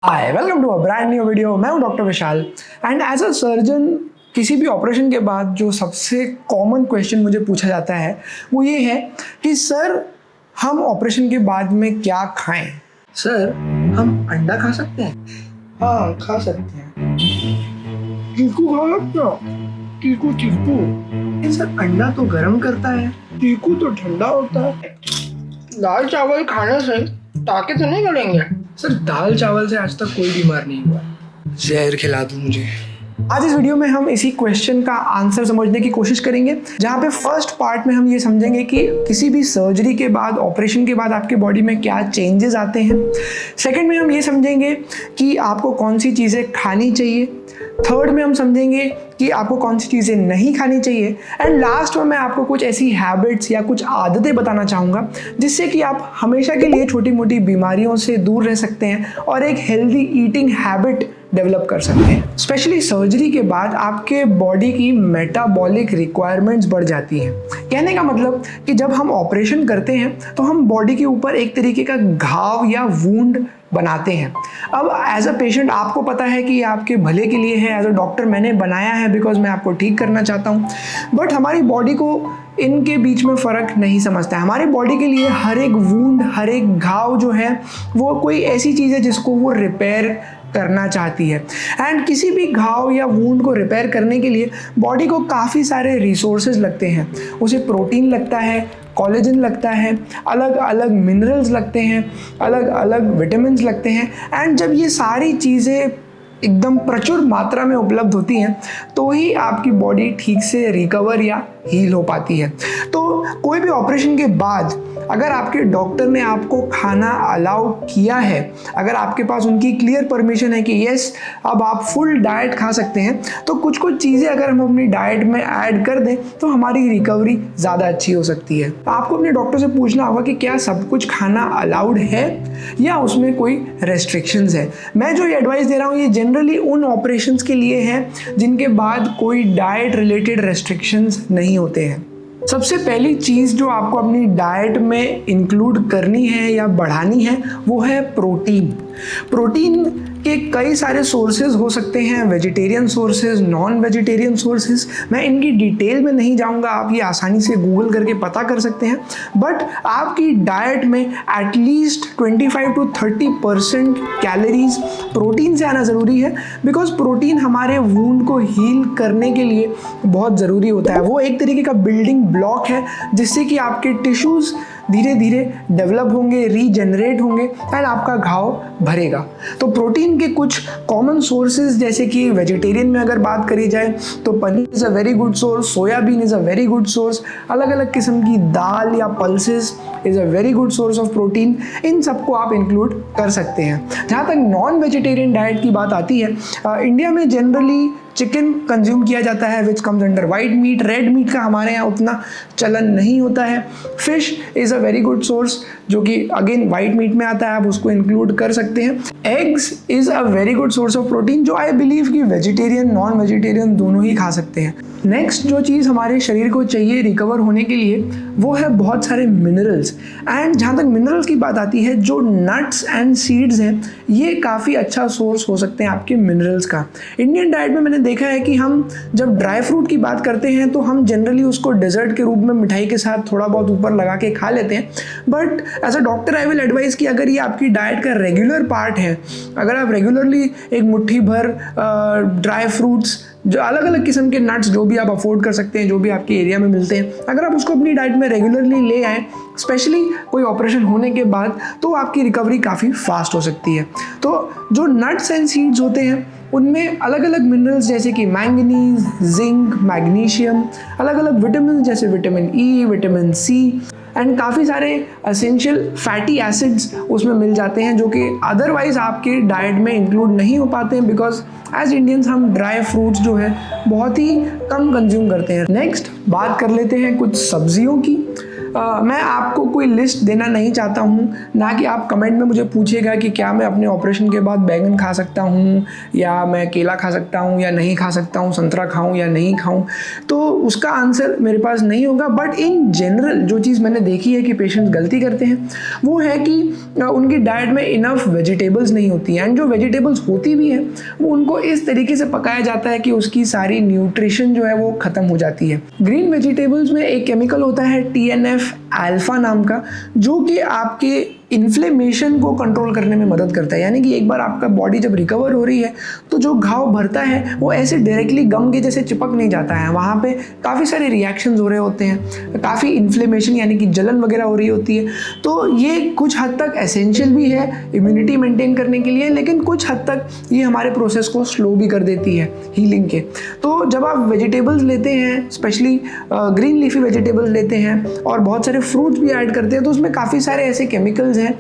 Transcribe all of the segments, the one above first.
Hi welcome to a brand new video. मैं हूं doctor Vishal and as a surgeon किसी भी ऑपरेशन के बाद जो सबसे कॉमन क्वेश्चन मुझे पूछा जाता है वो ये है कि सर हम ऑपरेशन के बाद में क्या खाएं। सर हम अंडा खा सकते हैं? हाँ खा सकते हैं। चीकू खा सकते हो? चीकू लेकिन सर अंडा तो गर्म करता है, चीकू तो ठंडा होता है। दाल चावल खाने से ताकत तो नहीं बढ़ेंगे? सर दाल चावल से आज तक कोई बीमार नहीं हुआ। जहर खिला दो मुझे। आज इस वीडियो में हम इसी क्वेश्चन का आंसर समझने की कोशिश करेंगे, जहाँ पे फर्स्ट पार्ट में हम ये समझेंगे कि किसी भी सर्जरी के बाद, ऑपरेशन के बाद आपके बॉडी में क्या चेंजेस आते हैं। सेकंड में हम ये समझेंगे कि आपको कौन सी चीज़ें खानी चाहिए। थर्ड में हम समझेंगे कि आपको कौन सी चीज़ें नहीं खानी चाहिए। एंड लास्ट में मैं आपको कुछ ऐसी हैबिट्स या कुछ आदतें बताना चाहूँगा जिससे कि आप हमेशा के लिए छोटी मोटी बीमारियों से दूर रह सकते हैं और एक हेल्दी ईटिंग हैबिट डेवलप कर सकते हैं। स्पेशली सर्जरी के बाद आपके बॉडी की मेटाबॉलिक रिक्वायरमेंट्स बढ़ जाती हैं। कहने का मतलब कि जब हम ऑपरेशन करते हैं तो हम बॉडी के ऊपर एक तरीके का घाव या वूंड बनाते हैं। अब एज अ पेशेंट आपको पता है कि ये आपके भले के लिए है, एज अ डॉक्टर मैंने बनाया है बिकॉज मैं आपको ठीक करना चाहता हूँ, बट हमारी बॉडी को इनके बीच में फ़र्क नहीं समझता है। हमारी बॉडी के लिए हर एक वूंड, हर एक घाव जो है वो कोई ऐसी चीज़ है जिसको वो रिपेयर करना चाहती है। एंड किसी भी घाव या वूंड को रिपेयर करने के लिए बॉडी को काफ़ी सारे रिसोर्सेज लगते हैं। उसे प्रोटीन लगता है, कोलेजन लगता है, अलग अलग मिनरल्स लगते हैं, अलग अलग विटामिन्स लगते हैं। एंड जब ये सारी चीज़ें एकदम प्रचुर मात्रा में उपलब्ध होती हैं तो ही आपकी बॉडी ठीक से रिकवर या हील हो पाती है। तो कोई भी ऑपरेशन के बाद अगर आपके डॉक्टर ने आपको खाना अलाउ किया है, अगर आपके पास उनकी क्लियर परमिशन है कि यस अब आप फुल डाइट खा सकते हैं, तो कुछ कुछ चीज़ें अगर हम अपनी डाइट में ऐड कर दें तो हमारी रिकवरी ज़्यादा अच्छी हो सकती है। आपको अपने डॉक्टर से पूछना होगा कि क्या सब कुछ खाना अलाउड है या उसमें कोई रेस्ट्रिक्शंस है। मैं जो ये एडवाइस दे रहा हूँ ये जनरली उन ऑपरेशंस के लिए है जिनके बाद कोई डाइट रिलेटेड रेस्ट्रिक्शंस नहीं होते हैं। सबसे पहली चीज़ जो आपको अपनी डाइट में इंक्लूड करनी है या बढ़ानी है वो है प्रोटीन। प्रोटीन के कई सारे सोर्सेज हो सकते हैं, vegetarian sources, non vegetarian sources. मैं इनकी डिटेल में नहीं जाऊंगा, आप ये आसानी से गूगल करके पता कर सकते हैं। बट आपकी डाइट में एटलीस्ट 25 to 30% कैलोरीज प्रोटीन से आना ज़रूरी है, बिकॉज प्रोटीन हमारे वूंड को हील करने के लिए बहुत ज़रूरी होता है। वो एक तरीके का बिल्डिंग ब्लॉक है जिससे कि आपके टिश्यूज़ धीरे धीरे डेवलप होंगे, रीजनरेट होंगे एंड आपका घाव भरेगा। तो प्रोटीन के कुछ कॉमन सोर्सेज जैसे कि वेजिटेरियन में अगर बात करी जाए तो paneer is a very good source, soybean is a very good source, अलग अलग किस्म की दाल या pulses is a very good source of protein. इन सबको आप इंक्लूड कर सकते हैं। जहाँ तक नॉन वेजिटेरियन डाइट की बात आती है, इंडिया में जनरली चिकन कंज्यूम किया जाता है which comes under white meet. Red meat का हमारे यहाँ उतना चलन नहीं होता है। Fish is a very good source जो कि अगेन वाइट मीट में आता है, आप उसको इंक्लूड कर सकते हैं। Eggs is a very good source of protein जो आई बिलीव कि वेजिटेरियन नॉन वेजिटेरियन दोनों ही खा सकते हैं। नेक्स्ट जो चीज़ हमारे शरीर को चाहिए रिकवर होने के लिए वो है बहुत सारे मिनरल्स। एंड जहाँ तक मिनरल्स की बात आती है, जो नट्स एंड सीड्स हैं ये काफ़ी अच्छा सोर्स हो सकते हैं आपके मिनरल्स का। इंडियन डाइट में मैंने देखा है कि हम जब ड्राई फ्रूट की बात करते हैं तो हम जनरली उसको डेजर्ट के रूप में मिठाई के साथ थोड़ा बहुत ऊपर लगा के खा लेते हैं। But as a doctor I will advise कि अगर ये आपकी डाइट का रेगुलर पार्ट है, अगर आप रेगुलरली एक मुट्ठी भर ड्राई फ्रूट्स, जो अलग अलग किस्म के नट्स जो भी आप अफोर्ड कर सकते हैं, जो भी आपके एरिया में मिलते हैं, अगर आप उसको अपनी डाइट में रेगुलरली ले आएँ, स्पेशली कोई ऑपरेशन होने के बाद, तो आपकी रिकवरी काफ़ी फास्ट हो सकती है। तो जो नट्स एंड सीड्स होते हैं उनमें अलग अलग मिनरल्स जैसे कि मैंगनीज, जिंक, मैग्नीशियम, अलग अलग विटामिन जैसे vitamin E, vitamin C and काफ़ी सारे एसेंशियल फैटी एसिड्स उसमें मिल जाते हैं जो कि अदरवाइज आपके डाइट में इंक्लूड नहीं हो पाते हैं, बिकॉज एज इंडियंस हम ड्राई फ्रूट्स जो है बहुत ही कम कंज्यूम करते हैं। नेक्स्ट बात कर लेते हैं कुछ सब्जियों की। मैं आपको कोई लिस्ट देना नहीं चाहता हूँ, ना कि आप कमेंट में मुझे पूछेगा कि क्या मैं अपने ऑपरेशन के बाद बैंगन खा सकता हूँ या मैं केला खा सकता हूँ या नहीं खा सकता हूँ, संतरा खाऊँ या नहीं खाऊँ, तो उसका आंसर मेरे पास नहीं होगा। बट इन जनरल जो चीज़ मैंने देखी है कि पेशेंट्स गलती करते हैं वो है कि उनकी डाइट में इनफ वेजिटेबल्स नहीं होती हैं, एंड जो वेजिटेबल्स होती भी हैं वो उनको इस तरीके से पकाया जाता है कि उसकी सारी न्यूट्रिशन जो है वो ख़त्म हो जाती है। ग्रीन वेजिटेबल्स में एक केमिकल होता है TNF अल्फा नाम का, जो कि आपके इन्फ्लेमेशन को कंट्रोल करने में मदद करता है। यानी कि एक बार आपका बॉडी जब रिकवर हो रही है तो जो घाव भरता है वो ऐसे डायरेक्टली गम के जैसे चिपक नहीं जाता है, वहाँ पे काफ़ी सारे रिएक्शंस हो रहे होते हैं, काफ़ी इन्फ्लेमेशन यानी कि जलन वगैरह हो रही होती है। तो ये कुछ हद तक एसेंशियल भी है इम्यूनिटी मेंटेन करने के लिए, लेकिन कुछ हद तक ये हमारे प्रोसेस को स्लो भी कर देती है हीलिंग के। तो जब आप वेजिटेबल्स लेते हैं, स्पेशली ग्रीन लीफी वेजिटेबल्स लेते हैं और बहुत सारे फ्रूट्स भी ऐड करते हैं, तो उसमें काफ़ी सारे ऐसे केमिकल्स हैं,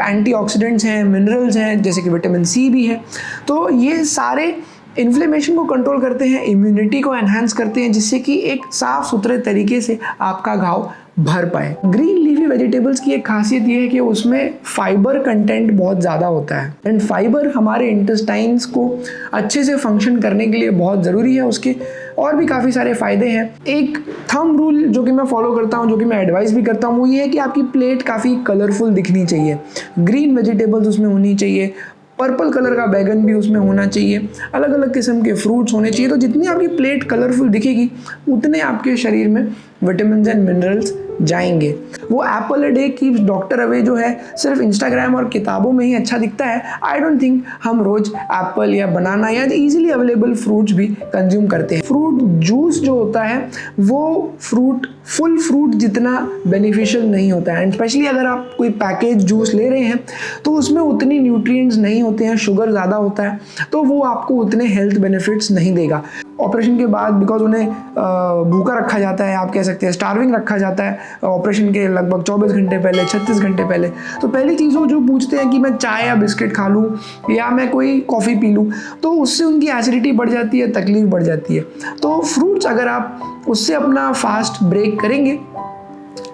एंटीऑक्सीडेंट्स हैं, मिनरल्स हैं, जैसे कि विटामिन C भी है। तो ये सारे इन्फ्लेमेशन को कंट्रोल करते हैं, इम्यूनिटी को एनहांस करते हैं, जिससे कि एक साफ सुथरे तरीके से आपका घाव भर पाए। ग्रीन लीफी वेजिटेबल्स की एक खासियत ये है कि उसमें फाइबर कंटेंट बहुत ज़्यादा होता है, एंड फाइबर हमारे इंटेस्टाइन्स को अच्छे से फंक्शन करने के लिए बहुत ज़रूरी है। उसके और भी काफ़ी सारे फ़ायदे हैं। एक थंब रूल जो कि मैं फॉलो करता हूँ, जो कि मैं एडवाइस भी करता हूँ, वो ये है कि आपकी प्लेट काफ़ी कलरफुल दिखनी चाहिए। ग्रीन वेजिटेबल्स उसमें होनी चाहिए, पर्पल कलर का बैगन भी उसमें होना चाहिए, अलग अलग किस्म के फ्रूट्स होने चाहिए। तो जितनी आपकी प्लेट कलरफुल दिखेगी उतने आपके शरीर में विटामिन एंड मिनरल्स जाएंगे। वो Apple a day keeps doctor away जो है सिर्फ इंस्टाग्राम और किताबों में ही अच्छा दिखता है। आई डोंट थिंक हम रोज एप्पल या बनाना या इजीली अवेलेबल फ्रूट्स भी कंज्यूम करते हैं। फ्रूट जूस जो होता है वो फुल फ्रूट जितना बेनिफिशियल नहीं होता है, एंड स्पेशली अगर आप कोई पैकेज जूस ले रहे हैं तो उसमें उतनी न्यूट्रिएंट्स नहीं होते हैं, शुगर ज़्यादा होता है, तो वो आपको उतने हेल्थ बेनिफिट्स नहीं देगा। ऑपरेशन के बाद बिकॉज उन्हें भूखा रखा जाता है, आप कह सकते हैं स्टार्विंग रखा जाता है ऑपरेशन के लगभग 24 घंटे पहले, 36 घंटे पहले। तो पहली चीज़ वो जो पूछते हैं कि मैं चाय या बिस्किट खा लूँ या मैं कोई कॉफ़ी पी लूँ, तो उससे उनकी एसिडिटी बढ़ जाती है, तकलीफ बढ़ जाती है। तो फ्रूट्स अगर आप उससे अपना फास्ट ब्रेक करेंगे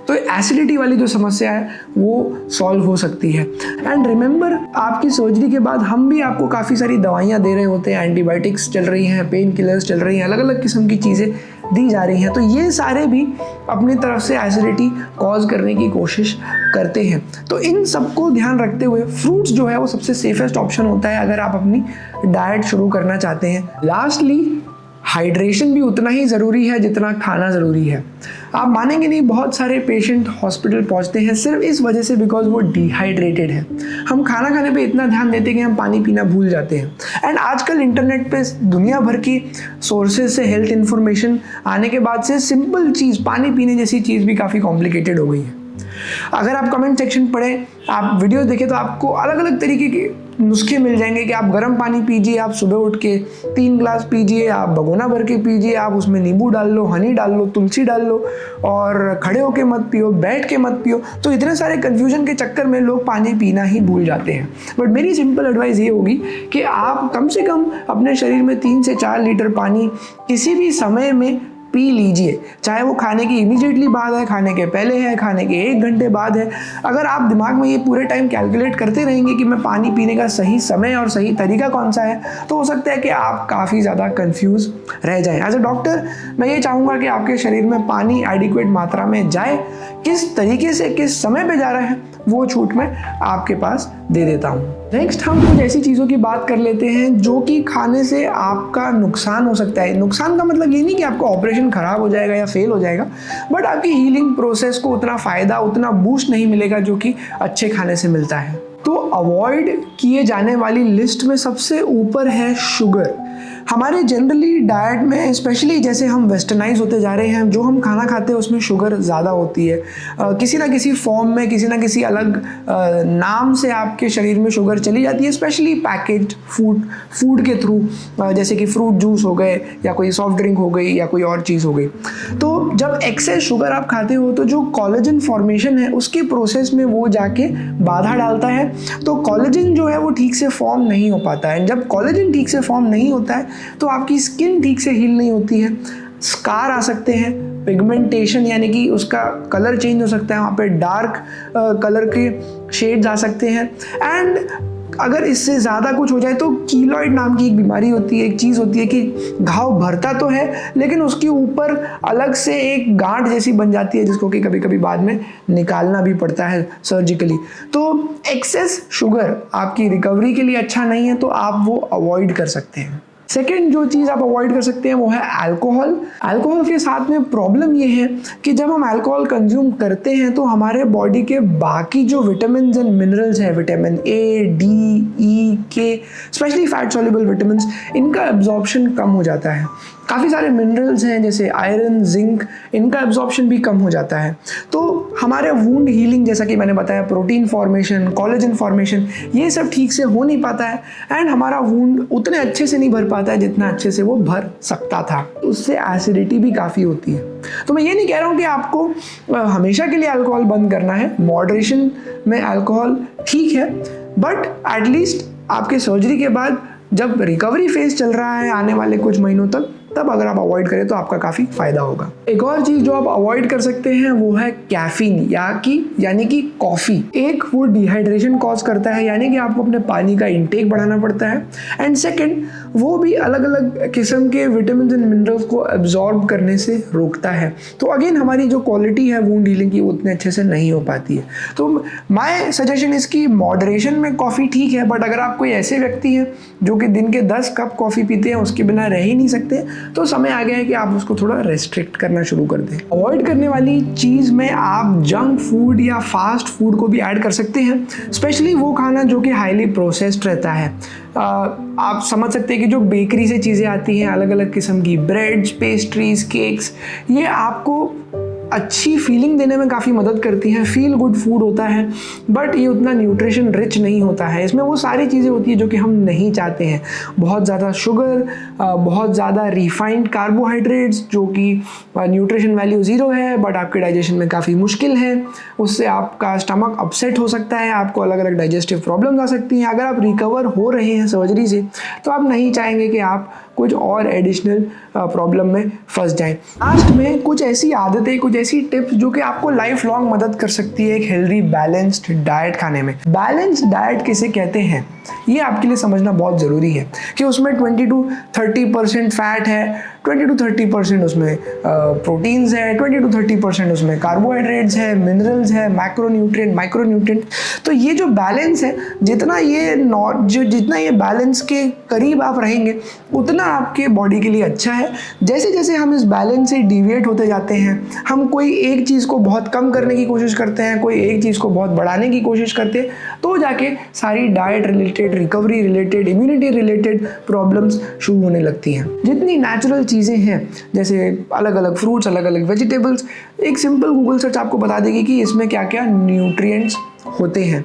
तो एसिडिटी वाली जो समस्या है वो सॉल्व हो सकती है। एंड रिमेंबर, आपकी सर्जरी के बाद हम भी आपको काफ़ी सारी दवाइयाँ दे रहे होते हैं, एंटीबायोटिक्स चल रही हैं, पेन किलर्स चल रही हैं, अलग अलग किस्म की चीज़ें दी जा रही हैं। तो ये सारे भी अपनी तरफ से एसिडिटी कॉज करने की कोशिश करते हैं। तो इन सबको ध्यान रखते हुए फ्रूट्स जो है वो सबसे सेफेस्ट ऑप्शन होता है अगर आप अपनी डाइट शुरू करना चाहते हैं। लास्टली, हाइड्रेशन भी उतना ही ज़रूरी है जितना खाना ज़रूरी है। आप मानेंगे नहीं, बहुत सारे पेशेंट हॉस्पिटल पहुंचते हैं सिर्फ इस वजह से बिकॉज वो डिहाइड्रेटेड है। हम खाना खाने पे इतना ध्यान देते हैं कि हम पानी पीना भूल जाते हैं। एंड आजकल इंटरनेट पे दुनिया भर की सोर्सेज से हेल्थ इन्फॉर्मेशन आने के बाद से सिंपल चीज़ पानी पीने जैसी चीज़ भी काफ़ी कॉम्प्लिकेटेड हो गई है। अगर आप कमेंट सेक्शन पढ़ें, आप वीडियो देखें, तो आपको अलग अलग तरीके के नुस्खे मिल जाएंगे कि आप गर्म पानी पीजिए, आप सुबह उठ के 3 ग्लास पीजिए, आप भगोना भर के पीजिए, आप उसमें नींबू डाल लो, हनी डाल लो, तुलसी डाल लो, और खड़े होके मत पियो, बैठ के मत पियो। तो इतने सारे कन्फ्यूजन के चक्कर में लोग पानी पीना ही भूल जाते हैं। बट मेरी सिंपल एडवाइस ये होगी कि आप कम से कम अपने शरीर में 3 से 4 लीटर पानी किसी भी समय में पी लीजिए, चाहे वो खाने की इमीडिएटली बाद है, खाने के पहले है, खाने के 1 घंटे बाद है। अगर आप दिमाग में ये पूरे टाइम कैलकुलेट करते रहेंगे कि मैं पानी पीने का सही समय और सही तरीका कौन सा है, तो हो सकता है कि आप काफ़ी ज़्यादा कंफ्यूज रह जाएं। एज अ डॉक्टर मैं ये चाहूँगा कि आपके शरीर में पानी एडिक्वेट मात्रा में जाए, किस तरीके से किस समय पे जा रहा है वो छूट मैं आपके पास दे देता हूँ। नेक्स्ट हम कुछ ऐसी चीज़ों की बात कर लेते हैं जो कि खाने से आपका नुकसान हो सकता है। नुकसान का मतलब ये नहीं कि आपका ऑपरेशन खराब हो जाएगा या फेल हो जाएगा, बट आपकी हीलिंग प्रोसेस को उतना फ़ायदा, उतना बूस्ट नहीं मिलेगा जो कि अच्छे खाने से मिलता है। तो अवॉइड किए जाने वाली लिस्ट में सबसे ऊपर है शुगर। हमारे जनरली डाइट में, स्पेशली जैसे हम वेस्टर्नाइज होते जा रहे हैं, जो हम खाना खाते हैं उसमें शुगर ज़्यादा होती है। किसी ना किसी फॉर्म में, किसी ना किसी अलग नाम से आपके शरीर में शुगर चली जाती है, स्पेशली पैकेज्ड फूड के थ्रू, जैसे कि फ्रूट जूस हो गए या कोई सॉफ्ट ड्रिंक हो गई या कोई और चीज़ हो गई। तो जब एक्सेस शुगर आप खाते हो तो जो कोलेजन फॉर्मेशन है उसके प्रोसेस में वो जाके बाधा डालता है, तो कोलेजन जो है वो ठीक से फॉर्म नहीं हो पाता है। जब कोलेजन ठीक से फॉर्म नहीं होता है तो आपकी स्किन ठीक से हील नहीं होती है, स्कार आ सकते हैं, पिगमेंटेशन यानी कि उसका कलर चेंज हो सकता है, वहाँ पे डार्क कलर के शेड्स आ सकते हैं। एंड अगर इससे ज़्यादा कुछ हो जाए तो कीलॉइड नाम की एक बीमारी होती है, एक चीज़ होती है कि घाव भरता तो है लेकिन उसके ऊपर अलग से एक गांठ जैसी बन जाती है, जिसको कि कभी कभी बाद में निकालना भी पड़ता है सर्जिकली। तो एक्सेस शुगर आपकी रिकवरी के लिए अच्छा नहीं है, तो आप वो अवॉइड कर सकते हैं। सेकेंड जो चीज़ आप अवॉइड कर सकते हैं वो है अल्कोहल। अल्कोहल के साथ में प्रॉब्लम ये है कि जब हम अल्कोहल कंज्यूम करते हैं तो हमारे बॉडी के बाकी जो विटामिन एंड मिनरल्स हैं, विटामिन ए, डी, ई, के, स्पेशली फैट सॉल्युबल विटामिन, इनका एब्जॉर्प्शन कम हो जाता है। काफ़ी सारे मिनरल्स हैं जैसे आयरन, जिंक, इनका एब्जॉर्प्शन भी कम हो जाता है। तो हमारे वूंड हीलिंग, जैसा कि मैंने बताया, प्रोटीन फॉर्मेशन, कोलेजन फॉर्मेशन, ये सब ठीक से हो नहीं पाता है एंड हमारा वूंड उतने अच्छे से नहीं भर पाता है जितना अच्छे से वो भर सकता था। उससे एसिडिटी भी काफ़ी होती है। तो मैं ये नहीं कह रहा हूँ कि आपको हमेशा के लिए अल्कोहल बंद करना है, मॉडरेशन में अल्कोहल ठीक है, बट एटलीस्ट आपके सर्जरी के बाद जब रिकवरी फेज चल रहा है आने वाले कुछ महीनों तक, तब अगर आप अवॉइड करें तो आपका काफ़ी फायदा होगा। एक और चीज़ जो आप अवॉइड कर सकते हैं वो है कैफीन यानी कि कॉफ़ी। एक, वो डिहाइड्रेशन कॉज करता है, यानी कि आपको अपने पानी का इंटेक बढ़ाना पड़ता है। एंड सेकंड, वो भी अलग अलग किस्म के विटामिन एंड मिनरल्स को एब्जॉर्ब करने से रोकता है। तो अगेन हमारी जो क्वालिटी है वूंड हीलिंग की, वो उतने अच्छे से नहीं हो पाती है। तो माय सजेशन इसकी मॉडरेशन में कॉफ़ी ठीक है, बट अगर आप कोई ऐसे व्यक्ति हैं जो कि दिन के 10 कप कॉफ़ी पीते हैं, उसके बिना रह ही नहीं सकते, तो समय आ गया है कि आप उसको थोड़ा रेस्ट्रिक्ट करना शुरू कर दें। अवॉइड करने वाली चीज़ में आप जंक फूड या फास्ट फूड को भी ऐड कर सकते हैं, स्पेशली वो खाना जो कि हाईली प्रोसेस्ड रहता है। आप समझ सकते हैं कि जो बेकरी से चीज़ें आती हैं, अलग अलग किस्म की ब्रेड्स, पेस्ट्रीज, केक्स, ये आपको अच्छी फीलिंग देने में काफ़ी मदद करती हैं, फील गुड फूड होता है, बट ये उतना न्यूट्रिशन रिच नहीं होता है। इसमें वो सारी चीज़ें होती हैं जो कि हम नहीं चाहते हैं। बहुत ज़्यादा शुगर, बहुत ज़्यादा रिफाइंड कार्बोहाइड्रेट्स जो कि न्यूट्रिशन वैल्यू ज़ीरो है बट आपके डाइजेशन में काफ़ी मुश्किल है, उससे आपका स्टमक अपसेट हो सकता है, आपको अलग अलग डाइजेस्टिव प्रॉब्लम्स आ सकती हैं। अगर आप रिकवर हो रहे हैं सर्जरी से तो आप नहीं चाहेंगे कि आप कुछ और एडिशनल प्रॉब्लम में फंस जाएं। लास्ट में कुछ ऐसी आदतें, कुछ ऐसी टिप्स जो कि आपको लाइफ लॉन्ग मदद कर सकती है एक हेल्दी बैलेंस्ड डाइट खाने में। बैलेंस्ड डाइट किसे कहते हैं ये आपके लिए समझना बहुत ज़रूरी है कि उसमें 20 to 30% फैट है, 20 to 30% उसमें प्रोटीन्स है, 20 to 30% उसमें कार्बोहाइड्रेट्स है, मिनरल्स है, मैक्रोन्यूट्रिएंट, माइक्रोन्यूट्रिएंट। तो ये जो बैलेंस है, जितना ये बैलेंस के करीब आप रहेंगे उतना आपके बॉडी के लिए अच्छा है। जैसे जैसे हम इस बैलेंस से डिविएट होते जाते हैं, हम कोई एक चीज़ को बहुत कम करने की कोशिश करते हैं, कोई एक चीज़ को बहुत बढ़ाने की कोशिश करते हैं, तो जाके सारी diet related, recovery related, immunity related problems शुरू होने लगती हैं। जितनी नेचुरल चीज़ें हैं, जैसे अलग अलग फ्रूट्स, अलग अलग वेजिटेबल्स, एक सिंपल गूगल सर्च आपको बता देगी कि इसमें क्या क्या न्यूट्रिएंट्स होते हैं।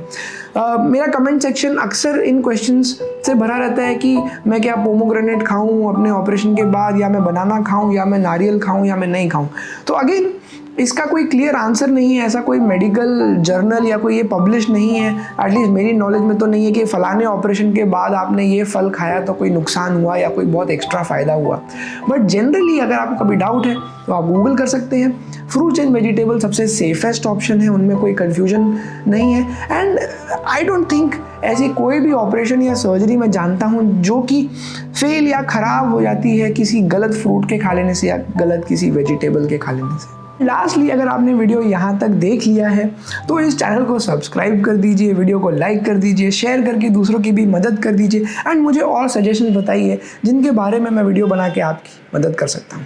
मेरा कमेंट सेक्शन अक्सर इन क्वेश्चंस से भरा रहता है कि मैं क्या पोमोग्रेनेट खाऊं अपने ऑपरेशन के बाद, या मैं बनाना खाऊं, या मैं नारियल खाऊं, या मैं नहीं खाऊं। तो अगेन इसका कोई क्लियर आंसर नहीं है, ऐसा कोई मेडिकल जर्नल या कोई ये पब्लिश नहीं है, एटलीस्ट मेरी नॉलेज में तो नहीं है कि फलाने ऑपरेशन के बाद आपने ये फल खाया तो कोई नुकसान हुआ या कोई बहुत एक्स्ट्रा फ़ायदा हुआ। बट जनरली अगर आपको कभी डाउट है तो आप गूगल कर सकते हैं। फ्रूट्स एंड वेजिटेबल सबसे सेफेस्ट ऑप्शन है, उनमें कोई कन्फ्यूजन नहीं है। एंड आई डोंट थिंक ऐसी कोई भी ऑपरेशन या सर्जरी मैं जानता हूँ जो कि फेल या ख़राब हो जाती है किसी गलत फ्रूट के खा लेने से या गलत किसी वेजिटेबल के खा लेने से। लास्टली, अगर आपने वीडियो यहाँ तक देख लिया है तो इस चैनल को सब्सक्राइब कर दीजिए, वीडियो को लाइक कर दीजिए, शेयर करके दूसरों की भी मदद कर दीजिए एंड मुझे और सजेशन बताइए जिनके बारे में मैं वीडियो बना के आपकी मदद कर सकता हूँ।